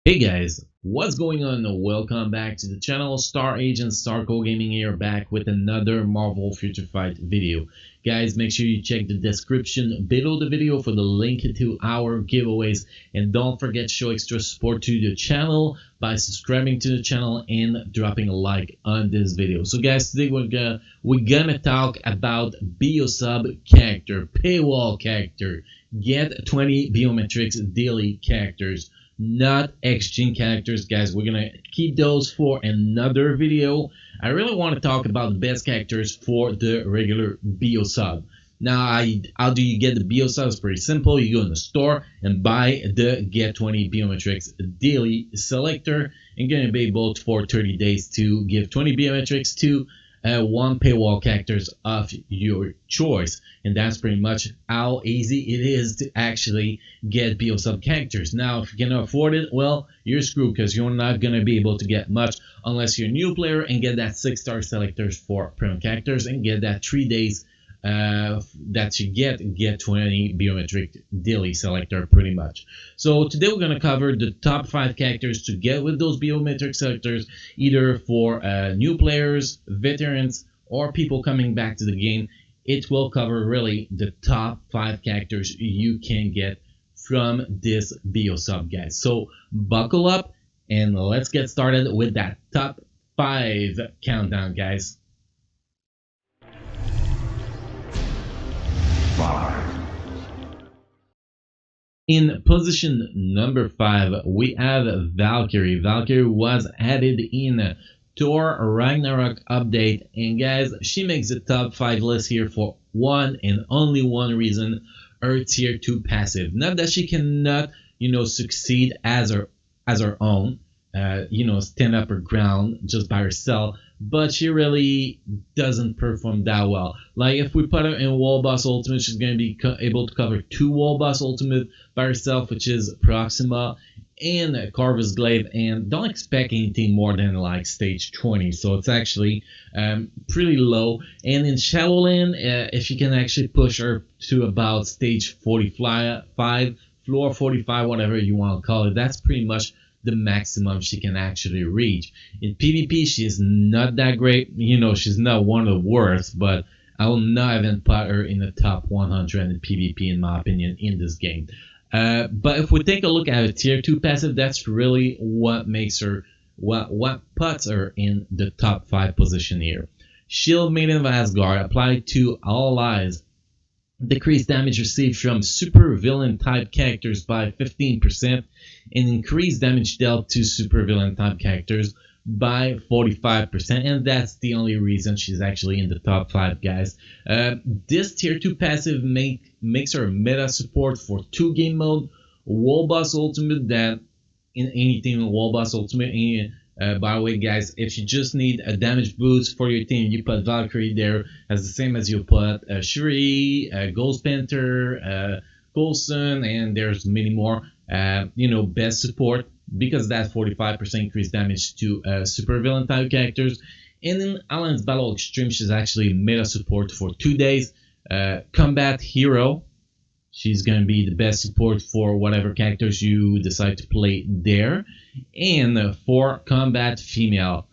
Hey guys, what's going on? Welcome back to the channel. Star Agent Starco Gaming here, back with another Marvel Future Fight video. Guys, make sure you check the description below the video for the link to our giveaways, and don't forget to show extra support to the channel by subscribing to the channel and dropping a like on this video. So guys, today we're gonna talk about Biosub character, paywall character, get 20 biometrics daily characters, not exchange characters. Guys, we're gonna keep those for another video. I really want to talk about the best characters for the regular Biosub. Now, how do you get the Biosub? It's pretty simple. You go in the store and buy the Get 20 Biometrics Daily Selector, and you're gonna be able to, for 30 days, to give 20 biometrics to one paywall characters of your choice. And that's pretty much how easy it is to actually get Biosub characters. Now, if you cannot afford it, well, you're screwed, because you're not going to be able to get much unless you're a new player and get that 6-star selectors for premium characters and get that 3 days that you get 20 biometric daily selector pretty much. So today we're going to cover the top 5 characters to get with those biometric selectors, either for new players, veterans, or people coming back to the game. It will cover really the top 5 characters you can get from this Biosub, guys. So buckle up and let's get started with that top 5 countdown, guys. In position number 5, we have Valkyrie. Valkyrie was added in Thor Ragnarok update, and guys, she makes the top 5 list here for one and only one reason: her tier 2 passive. Not that she cannot, succeed as her own, stand up her ground just by herself, but she really doesn't perform that well. Like, if we put her in Wall Boss Ultimate, she's going to be able to cover 2 Wall Boss Ultimate by herself, which is Proxima and Corvus Glaive, and don't expect anything more than like stage 20. So it's actually pretty low. And in Shadowland, if you can actually push her to about stage 45, floor 45, whatever you want to call it, that's pretty much the maximum she can actually reach. In PvP, she is not that great. She's not one of the worst, but I will not even put her in the top 100 in PvP, in my opinion, in this game. But if we take a look at a tier 2 passive, that's really what makes her, what puts her in the top 5 position here. Shield Maiden of Asgard, applied to all allies. Decrease damage received from super villain type characters by 15%, and increase damage dealt to super villain type characters by 45%, and that's the only reason she's actually in the top 5, guys. This tier 2 passive makes her meta support for 2 game mode, Wall Boss Ultimate, that in anything in Wall Boss Ultimate. By the way, guys, if you just need a damage boost for your team, you put Valkyrie there as the same as you put Shuri, Ghost Panther, Coulson, and there's many more. Best support, because that 45% increased damage to super villain type characters. And in Alliance Battle Extreme, she's actually meta support for 2 days. Combat Hero, she's going to be the best support for whatever characters you decide to play there. And for Combat Female,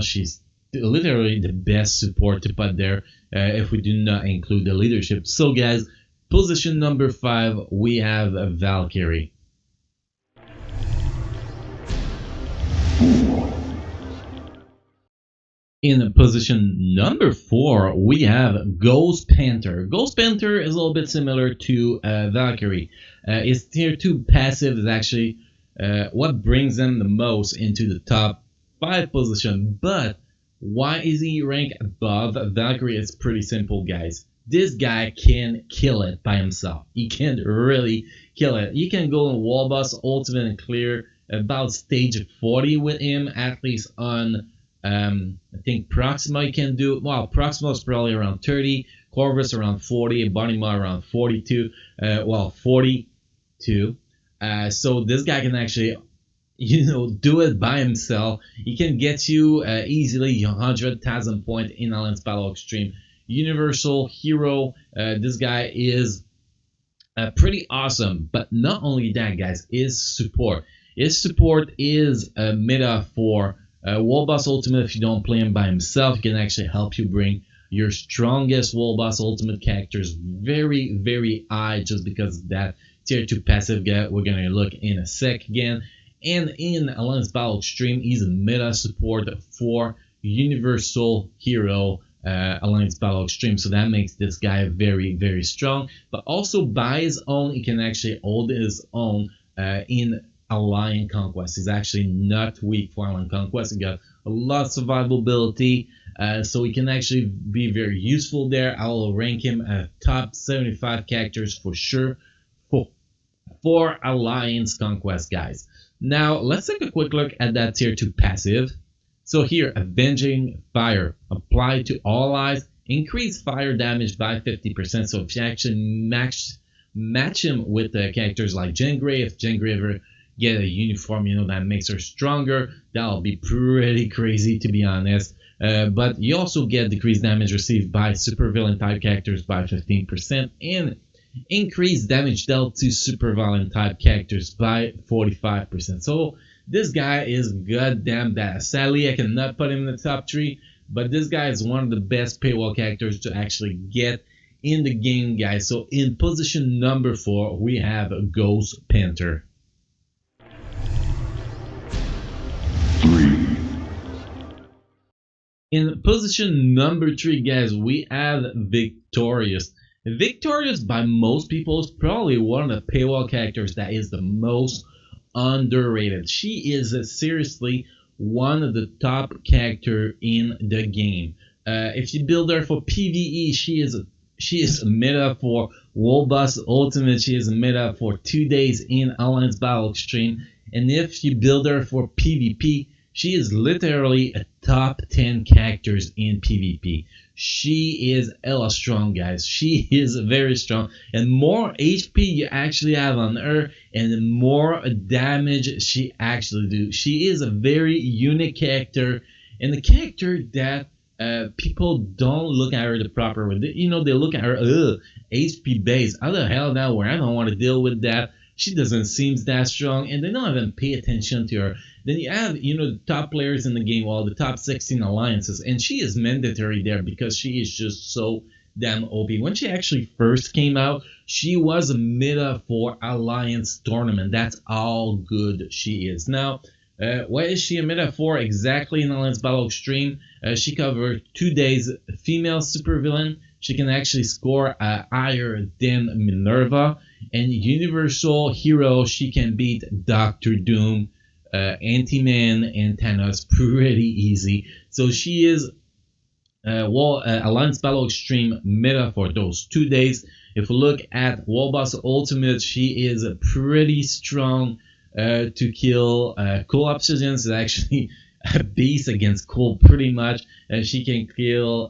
she's literally the best support to put there if we do not include the leadership. So guys, position number 5, we have Valkyrie. In position number 4, we have Ghost Panther. Ghost Panther is a little bit similar to Valkyrie. His tier 2 passive is actually what brings him the most into the top 5 position. But why is he ranked above Valkyrie? It's pretty simple, guys. This guy can kill it by himself. He can really kill it. You can go in Wall Boss Ultimate and clear about stage 40 with him, at least on I think Proxima you can do. Well, Proxima is probably around 30, Corvus around 40, Bonima around 42. 42. So this guy can actually, do it by himself. He can get you easily 100,000 points in Alliance Battle Extreme. Universal Hero. This guy is pretty awesome. But not only that, guys, is support. His support is a meta for Wall Boss Ultimate. If you don't play him by himself, he can actually help you bring your strongest Wall Boss Ultimate characters very, very high just because of that tier 2 passive guy we're going to look in a sec again. And in Alliance Battle Extreme, he's a meta support for Universal Hero Alliance Battle Extreme, so that makes this guy very, very strong. But also by his own, he can actually hold his own in Alliance Conquest. He's actually not weak for Alliance Conquest. He got a lot of survivability, so he can actually be very useful there. I will rank him at top 75 characters for sure for Alliance Conquest, guys. Now, let's take a quick look at that tier 2 passive. So here, Avenging Fire. Apply to all allies. Increase fire damage by 50%. So if you actually match him with characters like Jean Grey, if Jean Grey ever get a uniform, that makes her stronger, that'll be pretty crazy, to be honest. But you also get decreased damage received by supervillain type characters by 15%. And increased damage dealt to supervillain type characters by 45%. So this guy is goddamn bad. Sadly, I cannot put him in the top 3, but this guy is one of the best paywall characters to actually get in the game, guys. So in position number 4, we have Ghost Panther. 3. In position number 3, guys, we have Victorious. Victorious, by most people, is probably one of the paywall characters that is the most underrated. She is seriously one of the top character in the game. If you build her for PvE, she is a meta for Wall Boss Ultimate. She is a meta for 2 days in Alliance Battle Extreme. And if you build her for PvP, she is literally a top 10 characters in PvP. She is hella strong, guys. She is very strong. And more HP you actually have on her, and the more damage she actually do. She is a very unique character, and the character that people don't look at her the proper way. They look at her, HP base. How the hell that where I don't want to deal with that. She doesn't seem that strong, and they don't even pay attention to her. Then you have, the top players in the game, well, the top 16 alliances, and she is mandatory there because she is just so damn OP. When she actually first came out, she was a meta for Alliance Tournament. That's how good she is. Now, what is she a meta for exactly in Alliance Battle Extreme? She covered 2 days female supervillain. She can actually score higher than Minerva. And Universal Hero, she can beat Doctor Doom, Ant-Man, and Thanos pretty easy. So she is Alliance Battle Extreme meta for those 2 days. If we look at Wall Boss Ultimate, she is pretty strong to kill Cool Obsidian. Is actually a beast against Cool pretty much. She can kill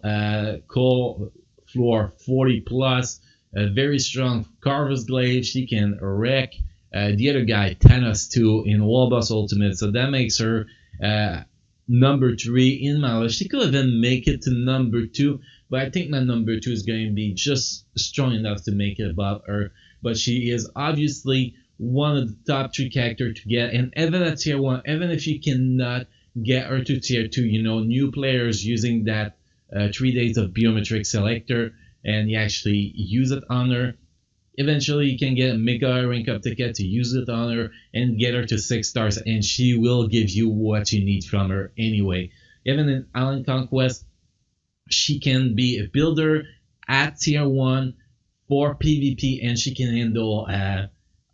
Cool floor 40 plus. Very strong Carver's Glaive. She can wreck the other guy, Thanos, too, in Wall Boss Ultimate. So that makes her number 3 in my list. She could even make it to number 2, but I think my number 2 is going to be just strong enough to make it above her. But she is obviously one of the top 3 characters to get. And even at tier 1, even if you cannot get her to tier 2, new players using that 3 days of biometric selector, and you actually use it on her. Eventually, you can get a mega rank up ticket to use it on her and get her to 6 stars, and she will give you what you need from her anyway. Even in Alliance Conquest, she can be a builder at tier 1 for PvP, and she can handle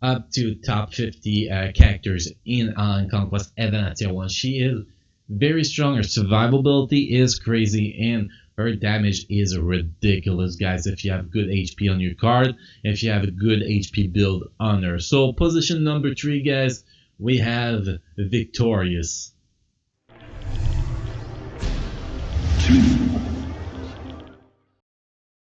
up to top 50 characters in Alliance Conquest, even at tier 1. She is very strong. Her survivability is crazy, and her damage is ridiculous, guys, if you have good HP on your card, if you have a good HP build on her. So position number 3, guys, we have Victorious. 2.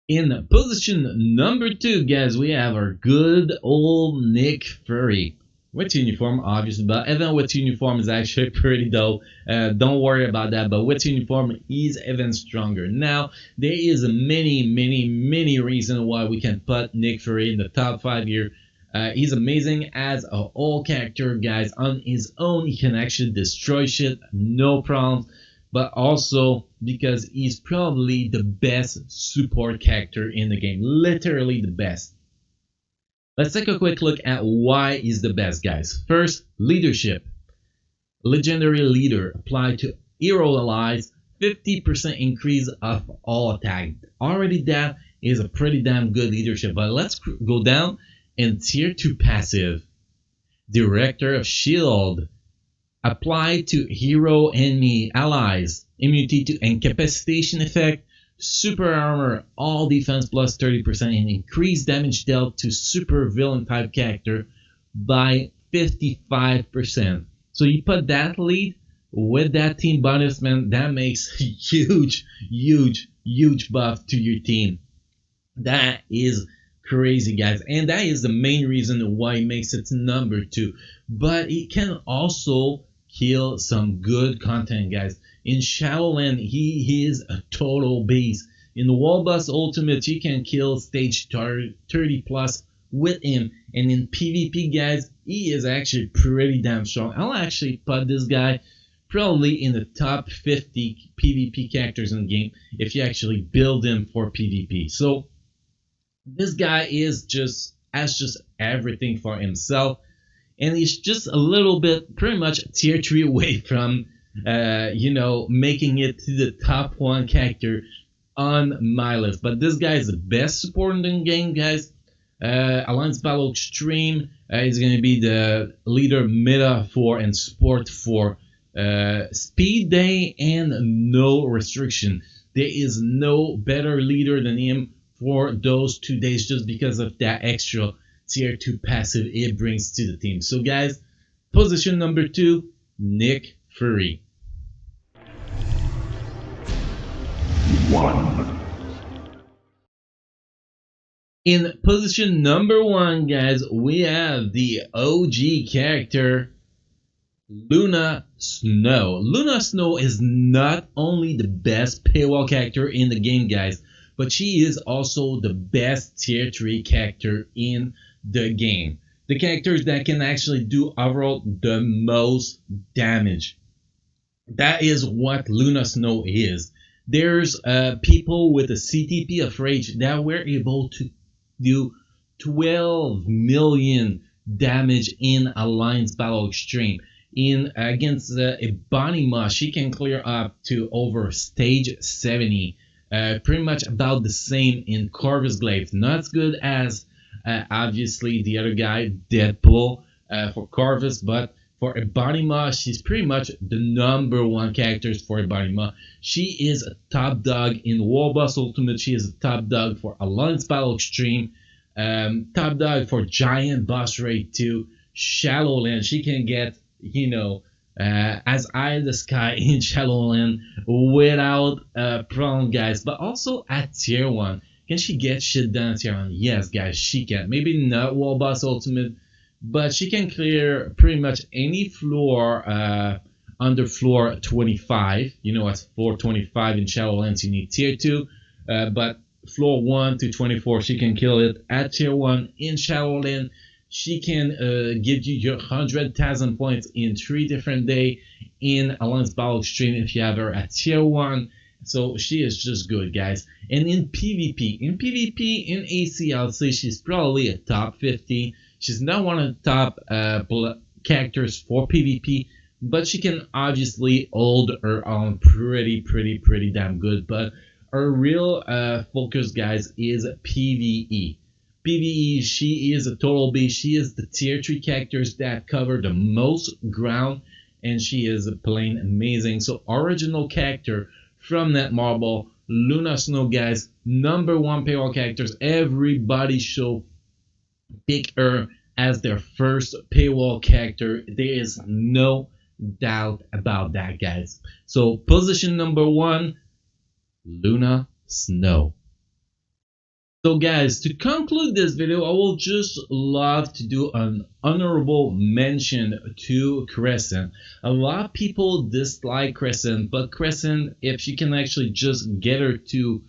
In position number 2, guys, we have our good old Nick Fury. With uniform, obviously, but even with uniform is actually pretty dope. Don't worry about that, but with uniform, he's even stronger. Now, there is many reasons why we can put Nick Fury in the top 5 here. He's amazing as a whole character, guys. On his own, he can actually destroy shit, no problem. But also because he's probably the best support character in the game, literally the best. Let's take a quick look at why he's the best, guys. First, leadership. Legendary leader applied to hero allies, 50% increase of all attack. Already that is a pretty damn good leadership. But let's go down in tier 2 passive. Director of Shield. Applied to hero enemy allies. Immunity to incapacitation effect. Super armor, all defense plus 30%, and increased damage dealt to super villain type character by 55%. So you put that lead with that team bonus, man, that makes huge, huge, huge buff to your team. That is crazy, guys, and that is the main reason why it makes it number 2. But it can also kill some good content, guys. In Shadowland, he is a total beast. In the Wall Boss Ultimate, you can kill stage 30 plus with him. And in PvP, guys, he is actually pretty damn strong. I'll actually put this guy probably in the top 50 PvP characters in the game if you actually build him for PvP. So this guy has just everything for himself. And he's just a little bit, pretty much tier 3 away from making it to the top 1 character on my list. But this guy is the best support in the game, guys. Alliance Battle Extreme is going to be the leader meta for and support for Speed Day and no restriction. There is no better leader than him for those 2 days just because of that extra tier 2 passive it brings to the team. So guys, position number 2, Nick Fury. 1. In position number 1, guys, we have the OG character, Luna Snow. Luna Snow is not only the best paywall character in the game, guys, but she is also the best tier 3 character in the game. The characters that can actually do overall the most damage. That is what Luna Snow is. There's people with a CTP of Rage that were able to do 12 million damage in Alliance Battle Extreme. Against Ebonima, she can clear up to over stage 70. Pretty much about the same in Corvus Glaive. Not as good as obviously the other guy, Deadpool, for Corvus, but for Ebonima, she's pretty much the number 1 character for Ebonima. She is a top dog in War Boss Ultimate. She is a top dog for Alliance Battle Extreme. Top dog for Giant Boss Raid 2. Shadowland, she can get, as high as the sky in Shadowland without problem, guys. But also at tier 1. Can she get shit done at tier 1? Yes, guys, she can. Maybe not Wall Boss Ultimate, but she can clear pretty much any floor under floor 25. At floor 25 in Shadowlands, you need tier 2. But floor 1 to 24, she can kill it at tier 1 in Shadowland. She can give you your 100,000 points in 3 different days in Alliance Battle Extreme if you have her at tier 1. So she is just good, guys. And in PvP, in AC, I'll say she's probably a top 50. She's not one of the top characters for PvP, but she can obviously hold her own pretty damn good. But her real focus, guys, is PvE. PvE, she is a total beast. She is the tier 3 characters that cover the most ground, and she is plain amazing. So original character from Netmarble, Luna Snow, guys, number 1 paywall characters. Everybody should pick her as their first paywall character. There is no doubt about that, guys. So position number 1, Luna Snow. So guys, to conclude this video, I will just love to do an honorable mention to Crescent. A lot of people dislike Crescent, but Crescent, if you can actually just get her to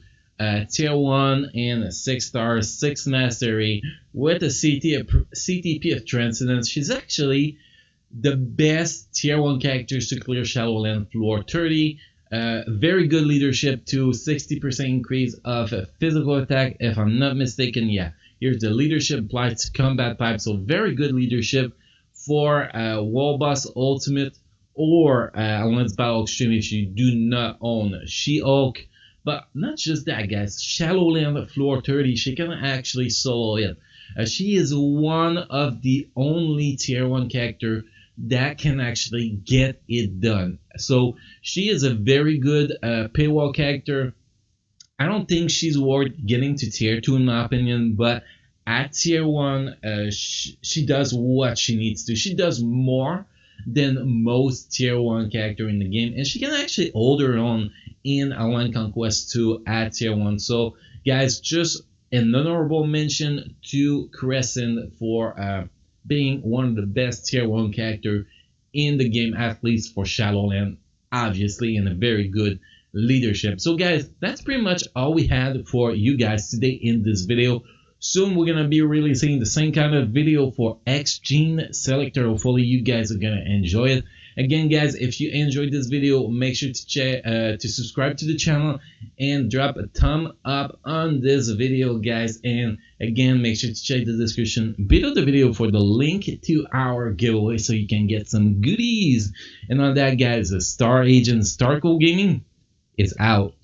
tier 1 and 6 stars, 6 mastery with a CTP of Transcendence. She's actually the best tier 1 characters to clear Shadowland floor 30. Very good leadership to 60% increase of physical attack, if I'm not mistaken. Yeah, here's the leadership applied to combat pipe. So very good leadership for Wall Boss Ultimate or Alliance Battle Extreme if you do not own She-Hulk. But not just that, guys. Shadowland floor 30, she can actually solo it. She is one of the only tier 1 character that can actually get it done. So she is a very good paywall character. I don't think she's worth getting to tier 2 in my opinion, but at tier 1, she does what she needs to. She does more than most tier 1 character in the game, and she can actually hold her own in Alliance Conquest 2 at tier 1. So guys, just an honorable mention to Crescent for being one of the best tier 1 character in the game, at least for Shadowland, obviously, and a very good leadership. So guys, that's pretty much all we had for you guys today in this video. Soon we're gonna be releasing the same kind of video for X Gene Selector. Hopefully you guys are gonna enjoy it. Again, guys, if you enjoyed this video, make sure to subscribe to the channel and drop a thumb up on this video, guys. And again, make sure to check the description below the video for the link to our giveaway so you can get some goodies. And on that, guys, Star Agent Starco Gaming is out.